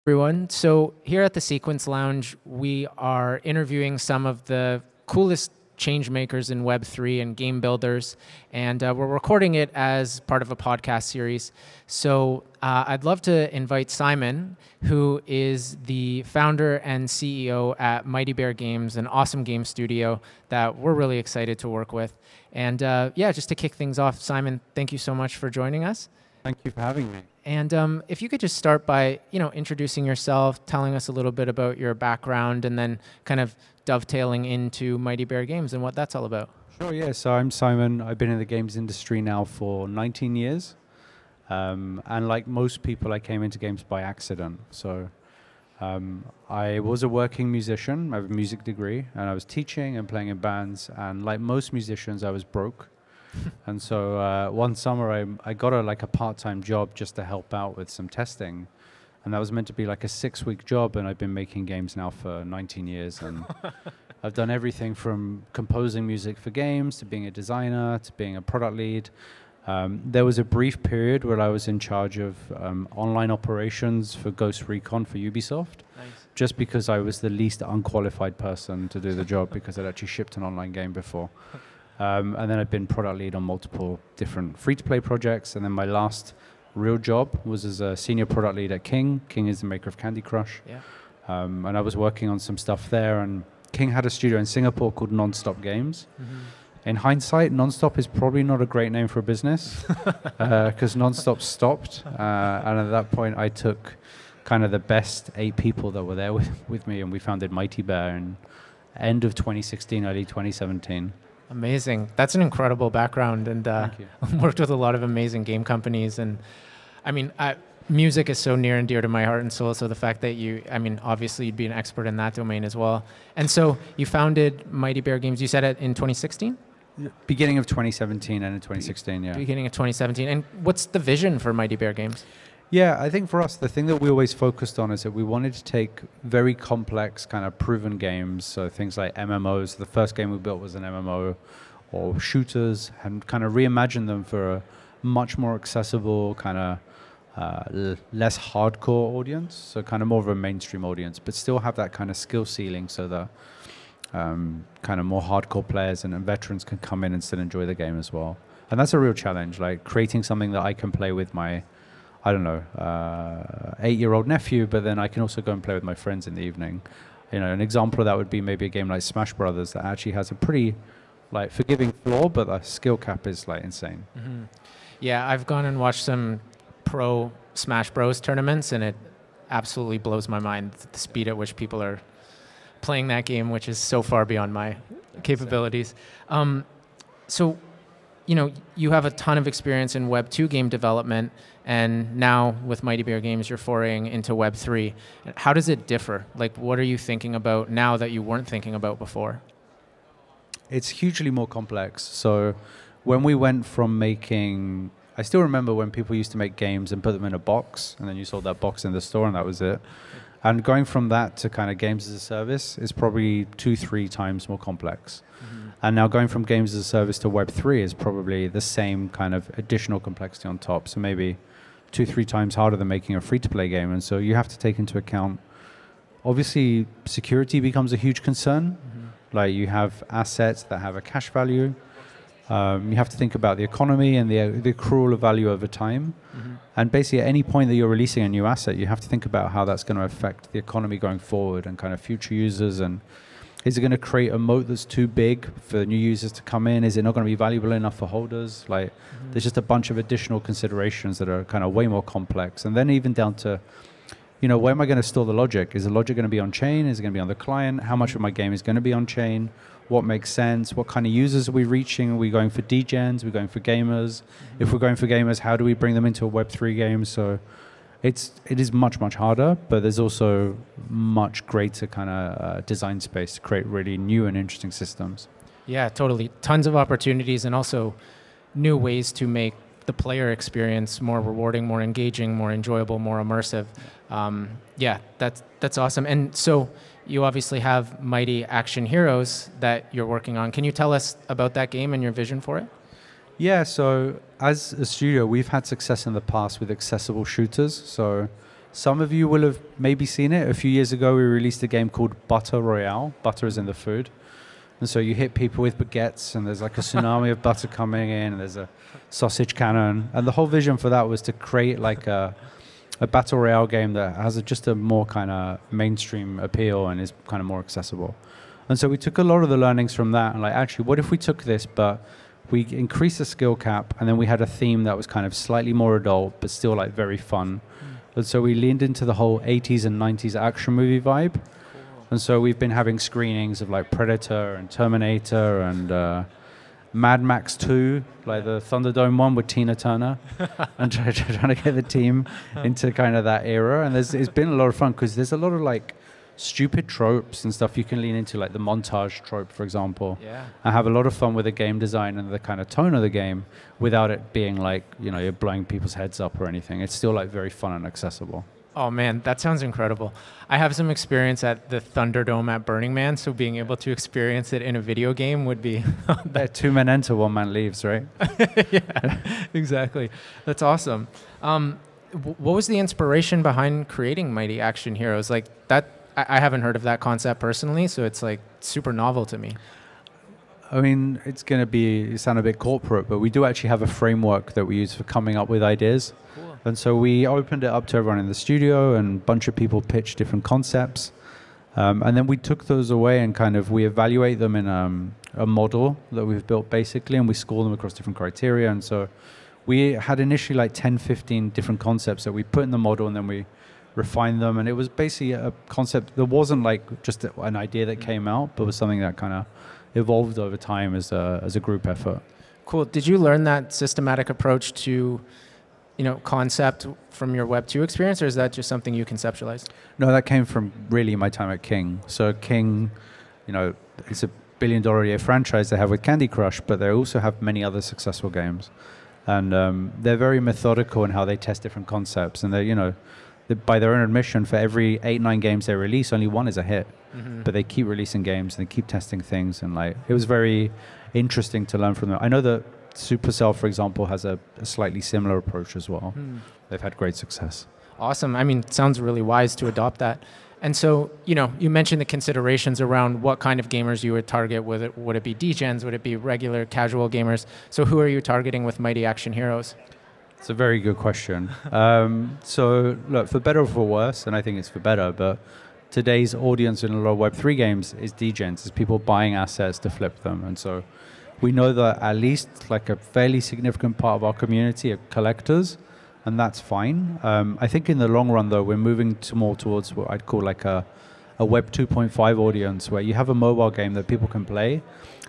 Everyone. So here at the Sequence Lounge, we are interviewing some of the coolest change makers in Web3 and game builders, and we're recording it as part of a podcast series. So I'd love to invite Simon, who is the founder and CEO at Mighty Bear Games, an awesome game studio that we're really excited to work with. And yeah, just to kick things off, Simon, thank you so much for joining us. Thank you for having me. And if you could just start by, introducing yourself, telling us a little bit about your background, and then kind of dovetailing into Mighty Bear Games and what that's all about. Sure, yeah. So I'm Simon. I've been in the games industry now for 19 years. And like most people, I came into games by accident. So I was a working musician. I have a music degree, and I was teaching and playing in bands. And like most musicians, I was broke. And so one summer I got a part-time job just to help out with some testing, and that was meant to be like a 6-week job, and I've been making games now for 19 years, and I've done everything from composing music for games to being a designer to being a product lead. There was a brief period where I was in charge of online operations for Ghost Recon for Ubisoft. Nice. Just because I was the least unqualified person to do the job because I'd actually shipped an online game before. And then I've been product lead on multiple different free-to-play projects. And then my last real job was as a senior product lead at King. King is the maker of Candy Crush. Yeah. And I was working on some stuff there. And King had a studio in Singapore called Nonstop Games. Mm-hmm. In hindsight, Nonstop is probably not a great name for a business because Nonstop stopped. And at that point, I took kind of the best 8 people that were there with me, and we founded Mighty Bear in end of 2016, early 2017. Amazing. That's an incredible background, and worked with a lot of amazing game companies. And I mean, music is so near and dear to my heart and soul. So the fact that obviously you'd be an expert in that domain as well. And so you founded Mighty Bear Games. You said it in 2016? Beginning of 2017 and in 2016, yeah. Beginning of 2017. And what's the vision for Mighty Bear Games? Yeah, I think for us, the thing that we always focused on is that we wanted to take very complex, kind of proven games, so things like MMOs. The first game we built was an MMO, or shooters, and kind of reimagine them for a much more accessible, kind of less hardcore audience, so kind of more of a mainstream audience, but still have that kind of skill ceiling so that kind of more hardcore players and veterans can come in and still enjoy the game as well. And that's a real challenge, like creating something that I can play with my 8-year-old nephew, but then I can also go and play with my friends in the evening. An example of that would be maybe a game like Smash Brothers that actually has a pretty forgiving floor, but the skill cap is insane. Mm-hmm. Yeah, I've gone and watched some pro Smash Bros tournaments, and it absolutely blows my mind the speed at which people are playing that game, which is so far beyond my capabilities. So you have a ton of experience in Web2 game development, and now with Mighty Bear Games, you're foraying into Web3. How does it differ? What are you thinking about now that you weren't thinking about before? It's hugely more complex. So when we went from making, I still remember when people used to make games and put them in a box, and then you sold that box in the store, and that was it. And going from that to kind of games as a service is probably 2-3 times more complex. Mm-hmm. And now going from games as a service to Web3 is probably the same kind of additional complexity on top. So maybe 2-3 times harder than making a free-to-play game. And so you have to take into account, obviously, security becomes a huge concern. Mm-hmm. You have assets that have a cash value. You have to think about the economy and the accrual of value over time. Mm-hmm. And basically, at any point that you're releasing a new asset, you have to think about how that's going to affect the economy going forward and kind of future users. And is it going to create a moat that's too big for new users to come in? Is it not going to be valuable enough for holders? There's just a bunch of additional considerations that are kind of way more complex. And then even down to, where am I going to store the logic? Is the logic going to be on chain? Is it going to be on the client? How much of my game is going to be on chain? What makes sense? What kind of users are we reaching? Are we going for degens? Are we going for gamers? Mm-hmm. If we're going for gamers, how do we bring them into a Web3 game? So it is much, much harder, but there's also much greater kind of design space to create really new and interesting systems. Yeah, totally. Tons of opportunities, and also new ways to make the player experience more rewarding, more engaging, more enjoyable, more immersive. That's awesome. And so you obviously have Mighty Action Heroes that you're working on. Can you tell us about that game and your vision for it? Yeah, so as a studio, we've had success in the past with accessible shooters. So Some of you will have maybe seen it. A few years ago, we released a game called Butter Royale. Butter is in the food. And so you hit people with baguettes, and there's like a tsunami of butter coming in, and there's a sausage cannon. And the whole vision for that was to create like a battle royale game that has just a more kind of mainstream appeal and is kind of more accessible. And so we took a lot of the learnings from that, and like, actually, what if we took this, but we increased the skill cap, and then we had a theme that was kind of slightly more adult, but still like very fun. And so we leaned into the whole 80s and 90s action movie vibe. Cool. And so we've been having screenings of like Predator and Terminator and Mad Max 2, like the Thunderdome one with Tina Turner, and trying to get the team into kind of that era. And it's been a lot of fun because there's a lot of like stupid tropes and stuff you can lean into, like the montage trope, for example. Yeah. I have a lot of fun with the game design and the kind of tone of the game without it being like, you know, you're blowing people's heads up or anything. It's still like very fun and accessible. Oh man, that sounds incredible. I have some experience at the Thunderdome at Burning Man, so being able to experience it in a video game would be... Two men enter, one man leaves, right? Yeah, exactly. That's awesome. What was the inspiration behind creating Mighty Action Heroes? Like that, I haven't heard of that concept personally, so it's like super novel to me. I mean, it's going to sound a bit corporate, but we do actually have a framework that we use for coming up with ideas. Cool. And so we opened it up to everyone in the studio, and a bunch of people pitched different concepts. And then we took those away and kind of we evaluate them in a model that we've built basically, and we score them across different criteria. And so we had initially like 10, 15 different concepts that we put in the model, and then we refined them. And it was basically a concept that wasn't like just an idea that came out, but was something that kind of evolved over time as a group effort. Cool. Did you learn that systematic approach to, you know, concept from your Web2 experience, or is that just something you conceptualized? No, that came from really my time at King. So King, you know, it's $1 billion a year franchise they have with Candy Crush, but they also have many other successful games. And they're very methodical in how they test different concepts. And they, you know, by their own admission, for every 8-9 games they release, only one is a hit. Mm-hmm. But they keep releasing games and they keep testing things, and like it was very interesting to learn from them. I know that Supercell, for example, has a slightly similar approach as well. They've had great success. Awesome. I mean, it sounds really wise to adopt that. And so, you know, you mentioned the considerations around what kind of gamers you would target. Would it be degens? Would it be regular casual gamers? So who are you targeting with Mighty Action Heroes? It's a very good question. So look, for better or for worse, and I think it's for better, but today's audience in a lot of Web3 games is degens, is people buying assets to flip them. And so we know that at least like a fairly significant part of our community are collectors, and that's fine. I think in the long run, though, we're moving more towards what I'd call like a Web 2.5 audience, where you have a mobile game that people can play,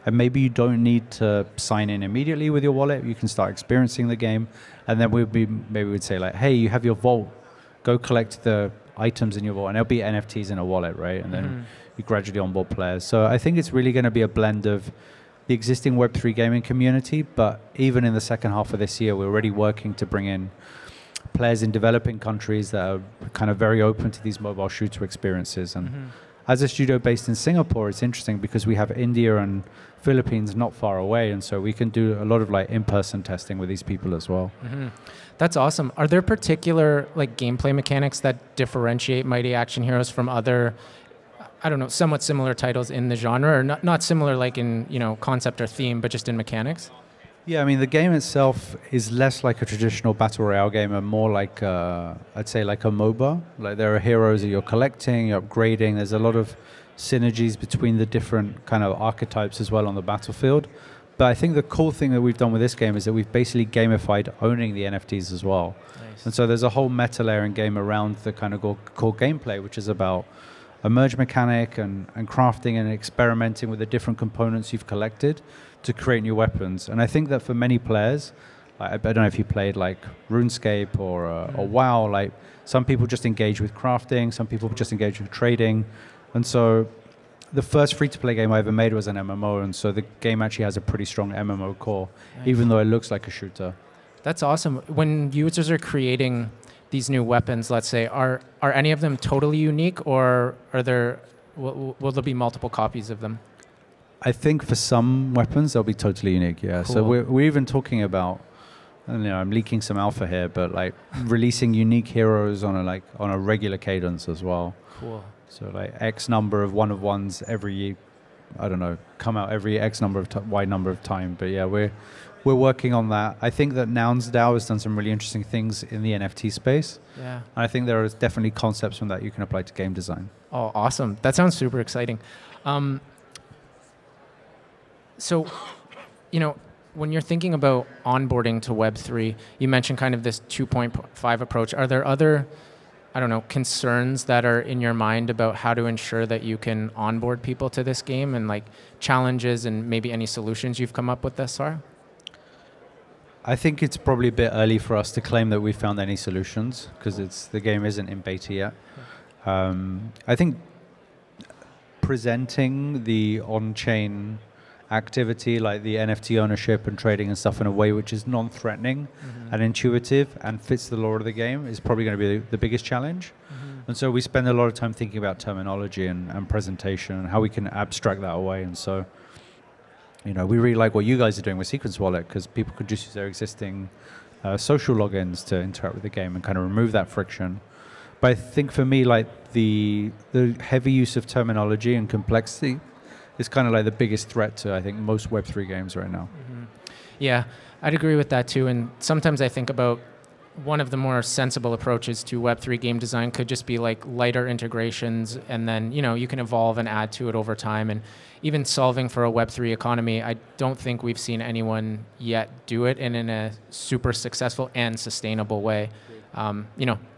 and maybe you don't need to sign in immediately with your wallet. You can start experiencing the game, and then maybe we'd say like, hey, you have your vault, go collect the items in your vault, and there'll be NFTs in a wallet, right? And then you gradually onboard players. So I think it's really going to be a blend of the existing Web3 gaming community, but even in the second half of this year, we're already working to bring in players in developing countries that are kind of very open to these mobile shooter experiences. And as a studio based in Singapore, it's interesting because we have India and Philippines not far away, and so we can do a lot of like in-person testing with these people as well. That's awesome. Are there particular like gameplay mechanics that differentiate Mighty Action Heroes from other, I don't know, somewhat similar titles in the genre, or not similar like in, you know, concept or theme, but just in mechanics? Yeah, I mean, the game itself is less like a traditional battle royale game and more like, I'd say like a MOBA. Like there are heroes that you're collecting, you're upgrading. There's a lot of synergies between the different kind of archetypes as well on the battlefield. But I think the cool thing that we've done with this game is that we've basically gamified owning the NFTs as well. Nice. And so there's a whole meta layer in game around the kind of core gameplay, which is about a merge mechanic and crafting and experimenting with the different components you've collected to create new weapons. And I think that for many players, like, I don't know if you played like RuneScape or WoW, like some people just engage with crafting, some people just engage with trading. And so the first free-to-play game I ever made was an MMO, and so the game actually has a pretty strong MMO core, even though it looks like a shooter. That's awesome. When users are creating these new weapons, let's say, are any of them totally unique, or will there be multiple copies of them? I think for some weapons they'll be totally unique, yeah. Cool. So we're even talking about and, I'm leaking some alpha here, but like releasing unique heroes on a regular cadence as well. Cool. So like X number of one-of-ones every, I don't know, come out every X number of Y number of time. But yeah, we're working on that. I think that Nouns DAO has done some really interesting things in the NFT space. Yeah. And I think there is definitely concepts from that you can apply to game design. Oh, awesome. That sounds super exciting. So, when you're thinking about onboarding to Web3, you mentioned kind of this 2.5 approach. Are there other, concerns that are in your mind about how to ensure that you can onboard people to this game, and like challenges and maybe any solutions you've come up with thus far? I think it's probably a bit early for us to claim that we found any solutions because the game isn't in beta yet. I think presenting the on-chain activity like the NFT ownership and trading and stuff in a way which is non-threatening and intuitive and fits the lore of the game is probably going to be the biggest challenge. And so we spend a lot of time thinking about terminology and presentation and how we can abstract that away. And so, we really like what you guys are doing with Sequence Wallet because people could just use their existing social logins to interact with the game and kind of remove that friction. But I think for me, like the heavy use of terminology and complexity is kind of like the biggest threat to, I think, most Web3 games right now. Yeah, I'd agree with that too. And sometimes I think about one of the more sensible approaches to Web3 game design could just be like lighter integrations, and then, you can evolve and add to it over time. And even solving for a Web3 economy, I don't think we've seen anyone yet do it in a super successful and sustainable way.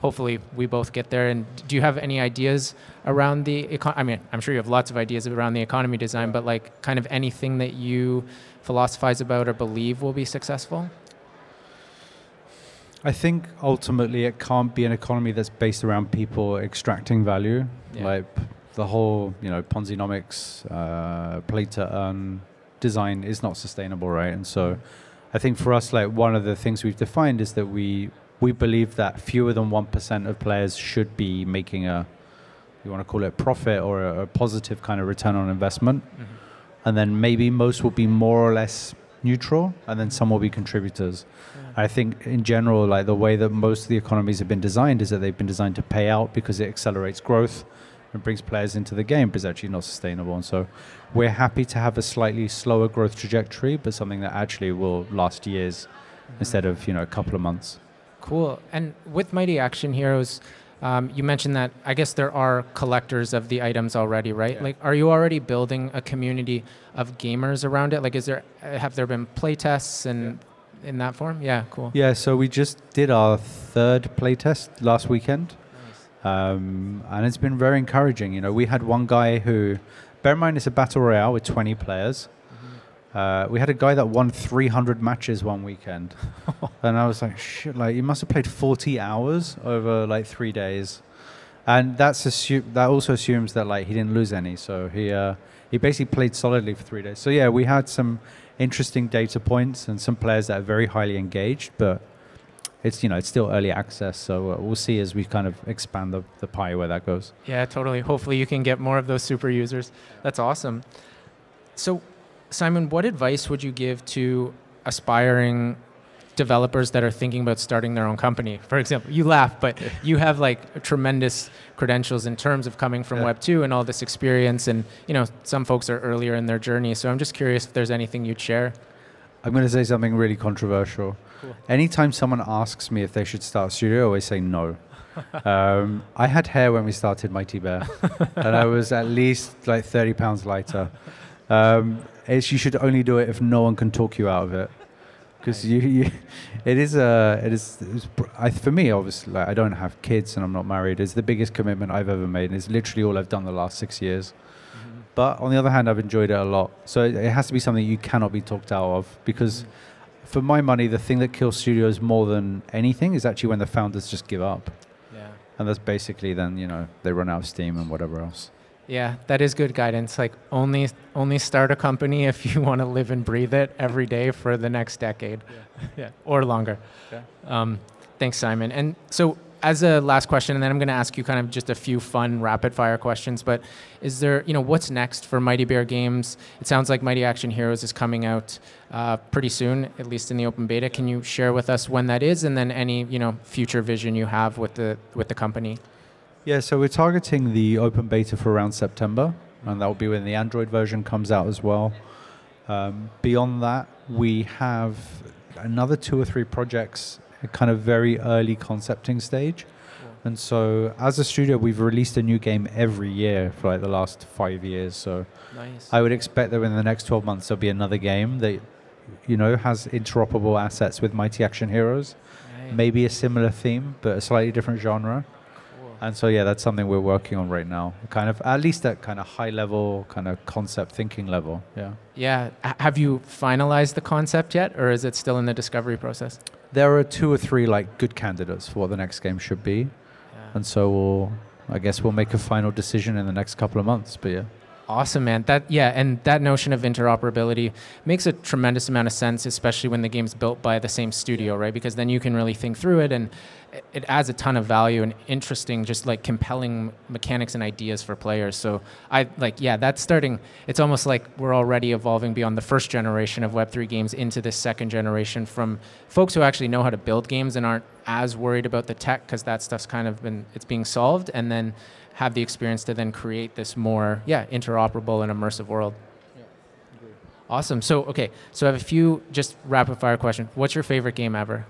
Hopefully we both get there. And do you have any ideas around the I'm sure you have lots of ideas around the economy design, but like kind of anything that you philosophize about or believe will be successful? I think ultimately it can't be an economy that's based around people extracting value. Yeah. Like the whole, Ponzi-nomics, play to earn design is not sustainable, right? And so I think for us, like one of the things we've defined is that we believe that fewer than 1% of players should be making you want to call it profit or a positive kind of return on investment. And then maybe most will be more or less neutral, and then some will be contributors. I think in general, like the way that most of the economies have been designed is that they've been designed to pay out because it accelerates growth and brings players into the game, but it's actually not sustainable. And so we're happy to have a slightly slower growth trajectory, but something that actually will last years instead of, a couple of months. Cool. And with Mighty Action Heroes, you mentioned that I guess there are collectors of the items already, right? Yeah. Like, are you already building a community of gamers around it? Like, have there been play tests and in that form? Yeah, cool. Yeah, so we just did our third playtest last weekend. Nice. And it's been very encouraging. We had one guy who, bear in mind it's a battle royale with 20 players. We had a guy that won 300 matches one weekend. And I was like, shit, like you must have played 40 hours over like 3 days. And that also assumes that like he didn't lose any. So he basically played solidly for 3 days. So yeah, we had some interesting data points and some players that are very highly engaged, but it's, it's still early access. So we'll see as we kind of expand the pie where that goes. Yeah, totally. Hopefully you can get more of those super users. That's awesome. So Simon, what advice would you give to aspiring developers that are thinking about starting their own company? For example, you laugh, but you have like tremendous credentials in terms of coming from Web 2 and all this experience. And, some folks are earlier in their journey. So I'm just curious if there's anything you'd share. I'm going to say something really controversial. Cool. Anytime someone asks me if they should start a studio, I always say no. I had hair when we started Mighty Bear, and I was at least like 30 pounds lighter. You should only do it if no one can talk you out of it, because for me, obviously, like, I don't have kids and I'm not married. It's the biggest commitment I've ever made, and it's literally all I've done the last 6 years. But on the other hand, I've enjoyed it a lot. So it has to be something you cannot be talked out of, because for my money, the thing that kills studios more than anything is actually when the founders just give up. Yeah. And that's basically then, they run out of steam and whatever else. Yeah, that is good guidance. Like only start a company if you want to live and breathe it every day for the next decade, yeah, or longer. Yeah. Thanks, Simon. And so as a last question, and then I'm going to ask you kind of just a few fun rapid fire questions, but is there, what's next for Mighty Bear Games? It sounds like Mighty Action Heroes is coming out pretty soon, at least in the open beta. Can you share with us when that is, and then any, future vision you have with the company? Yeah, so we're targeting the open beta for around September, and that will be when the Android version comes out as well. Beyond that, we have another 2 or 3 projects at kind of very early concepting stage. Cool. And so as a studio, we've released a new game every year for like the last 5 years. So nice. I would expect that in the next 12 months, there'll be another game that, has interoperable assets with Mighty Action Heroes. Right. Maybe a similar theme, but a slightly different genre. And so, yeah, that's something we're working on right now. Kind of, at least at kind of high level, kind of concept thinking level. Yeah. Yeah. Have you finalized the concept yet, or is it still in the discovery process? There are 2 or 3 like good candidates for what the next game should be. Yeah. And so I guess we'll make a final decision in the next couple of months, but yeah. Awesome, man. And that notion of interoperability makes a tremendous amount of sense, especially when the game's built by the same studio, right? Because then you can really think through it, and it adds a ton of value and interesting, just like compelling mechanics and ideas for players. So that's starting. It's almost like we're already evolving beyond the first generation of Web3 games into this second generation from folks who actually know how to build games and aren't as worried about the tech, because that stuff's kind of it's being solved, and then have the experience to then create this more, interoperable and immersive world. Yeah, agreed. Awesome. So I have a few just rapid fire questions. What's your favorite game ever?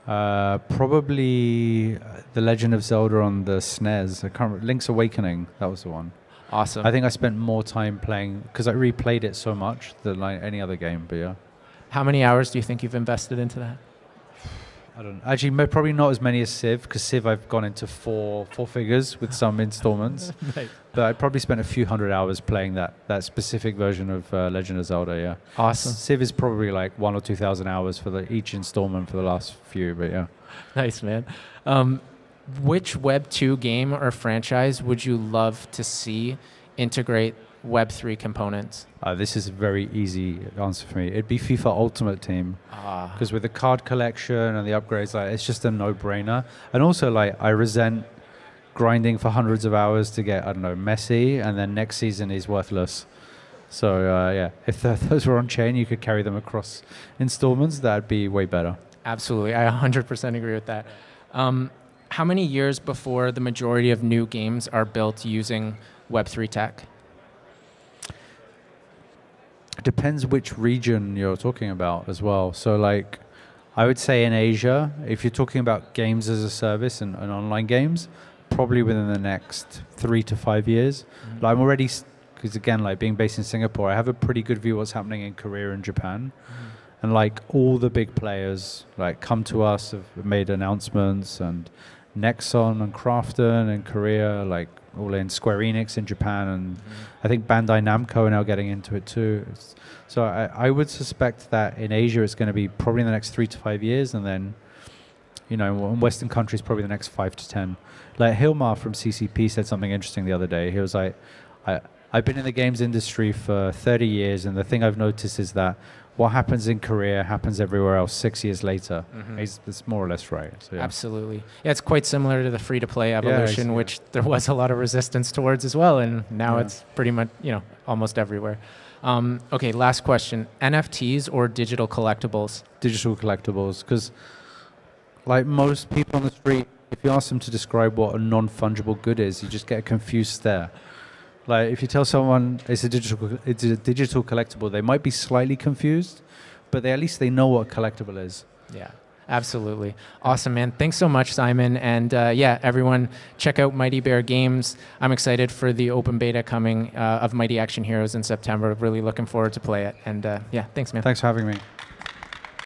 Probably The Legend of Zelda on the SNES. I can't remember. Link's Awakening. That was the one. Awesome. I think I spent more time playing because I replayed it so much than like any other game. But yeah. How many hours do you think you've invested into that? I don't know. Actually, probably not as many as Civ, because Civ I've gone into four figures with some installments. Right. But I probably spent a few hundred hours playing that specific version of Legend of Zelda, yeah. Awesome. Civ is probably like 1,000 or 2,000 hours for each installment for the last few, but yeah. Nice, man. Which Web 2 game or franchise would you love to see integrate Web3 components? This is a very easy answer for me. It'd be FIFA Ultimate Team, because with the card collection and the upgrades, it's just a no-brainer. And also, I resent grinding for hundreds of hours to get, Messi, and then next season he's worthless. So if those were on chain, you could carry them across installments. That'd be way better. Absolutely, I 100% agree with that. How many years before the majority of new games are built using Web3 tech? It depends which region you're talking about as well. So I would say in Asia, if you're talking about games as a service and online games, probably within the next 3 to 5 years. Mm-hmm. I'm already, because again, being based in Singapore, I have a pretty good view of what's happening in Korea and Japan. Mm-hmm. And all the big players come to us, have made announcements, and Nexon and Krafton in Korea, all in Square Enix in Japan, and I think Bandai Namco are now getting into it too. So I would suspect that in Asia it's going to be probably in the next 3 to 5 years, and then in Western countries probably the next 5 to 10. Hilmar from CCP said something interesting the other day. He was like, I've been in the games industry for 30 years, and the thing I've noticed is that what happens in Korea happens everywhere else 6 years later. Mm-hmm. It's more or less right. So, yeah. Absolutely. Yeah, it's quite similar to the free-to-play evolution, which there was a lot of resistance towards as well, and now it's pretty much, almost everywhere. Okay, last question. NFTs or digital collectibles? Digital collectibles, because most people on the street, if you ask them to describe what a non-fungible good is, you just get a confused stare. If you tell someone it's a digital collectible, they might be slightly confused, but at least they know what a collectible is. Yeah, absolutely. Awesome, man. Thanks so much, Simon. And everyone, check out Mighty Bear Games. I'm excited for the open beta coming of Mighty Action Heroes in September. Really looking forward to play it. And thanks, man. Thanks for having me.